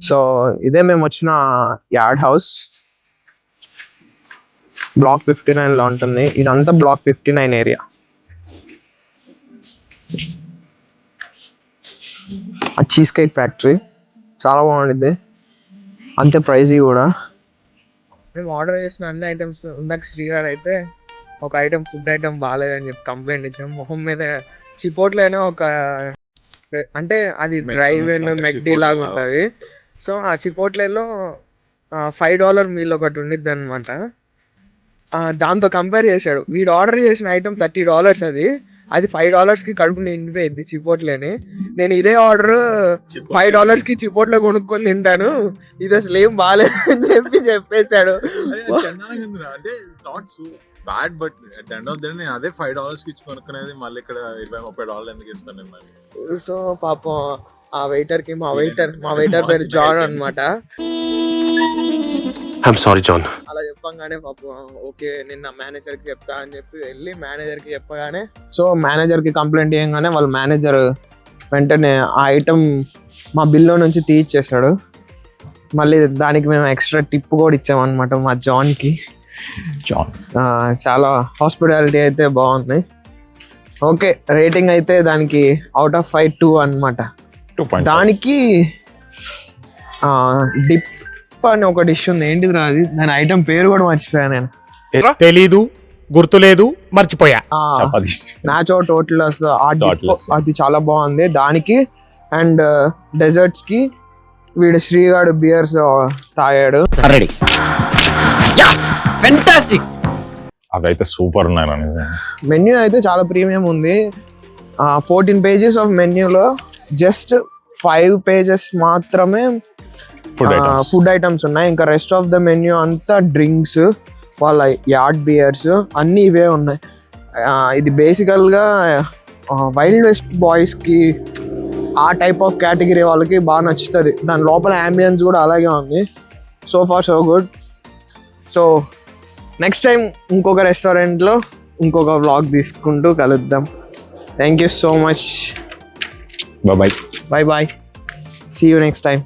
So ఇదే మేము వచ్చిన యార్డ్ హౌస్. బ్లాక్ 59లో ఉంటుంది. ఇదంతా బ్లాక్ 59 ఏరియా. ఆ చీజ్ కేక్ ఫ్యాక్టరీ చాలా బాగుంటుంది, అంతే ప్రైజీ కూడా. మేము ఆర్డర్ చేసిన అన్ని ఐటమ్స్ ఇందాక శ్రీగారు అయితే ఒక ఐటమ్ ఫుడ్ ఐటమ్ బాగాలేదని చెప్పి కంప్లైంట్ ఇచ్చాం. మొహం మీద చిపోట్లోనే ఒక అంటే అది డ్రైవ్ మెక్డీ లాగా ఉంటుంది. సో ఆ చిపోట్లలో $5 మీల్ ఒకటి ఉండిద్ది అనమాట. దాంతో కంపేర్ చేశాడు. వీడు ఆర్డర్ చేసిన ఐటమ్ $30, అది $5కి కడుపు నిండిపోయింది చిపోట్లేని. నేను ఇదే ఆర్డర్ $5కి చిపోట్లో కొనుక్కొని తింటాను, ఇది అసలు ఏం బాగాలేదు అని చెప్పేశాడు. Bad, but at end of the day నేను అదే $5కి ఇచ్చి కొనుక్కునేది మళ్ళీ ఇక్కడ $20-30 ఎందుకు ఇస్తాను నేను. సో పాపం ఆ వెయిటర్ కి మా వెయిటర్ పేరు జాన్ అన్నమాట. I'm sorry John. అలా చెప్పంగానే పాపం ఓకే నిన్న మేనేజర్ కి చెప్తా అని చెప్పి వెళ్ళి మేనేజర్ కి చెప్పగానే, సో మేనేజర్ కి కంప్లైంట్ చేయగానే వాళ్ళ మేనేజర్ వెంటనే ఆ ఐటమ్ మా బిల్లో నుంచి తీయిచ్చేసాడు. మళ్ళీ దానికి మేము ఎక్స్ట్రా టిప్ కూడా ఇచ్చామన్నమాట మా జాన్కి. చాలా హాస్పిటాలిటీ అయితే బాగుంది. ఓకే, రేటింగ్ అయితే దానికి అవుట్ ఆఫ్ 5 2 అనమాట. దానికి డిప్ అని ఒక డిష్ ఉంది, ఏంటిది రాది దాని ఐటమ్ పేరు కూడా మర్చిపోయా నేను. తెలీదు, గుర్తులేదు, మర్చిపోయా. నాచో టోటల్ అది చాలా బాగుంది దానికి. అండ్ డెజర్ట్స్ కి వీడు శ్రీగాడు బియర్స్ తాగాడు. అవైతే సూపర్ ఉన్నాయి. మెన్యూ అయితే చాలా ప్రీమియం ఉంది. 14 pages ఆఫ్ మెన్యూలో జస్ట్ 5 pages మాత్రమే ఫుడ్ ఐటమ్స్ ఉన్నాయి. ఇంకా రెస్ట్ ఆఫ్ ద మెన్యూ అంతా డ్రింక్స్, వాళ్ళ యార్డ్ బియర్స్ అన్నీ ఇవే ఉన్నాయి. ఇది బేసికల్గా వైల్డ్ వెస్ట్ బాయ్స్కి ఆ టైప్ ఆఫ్ కేటగిరీ వాళ్ళకి బాగా నచ్చుతుంది. దాని లోపల అంబియన్స్ కూడా అలాగే ఉంది. So far so good. So next time ఇంకొక రెస్టారెంట్లో ఇంకొక వ్లాగ్ తీసుకుంటూ కలుద్దాం. Thank you so much. Bye bye. See you next time.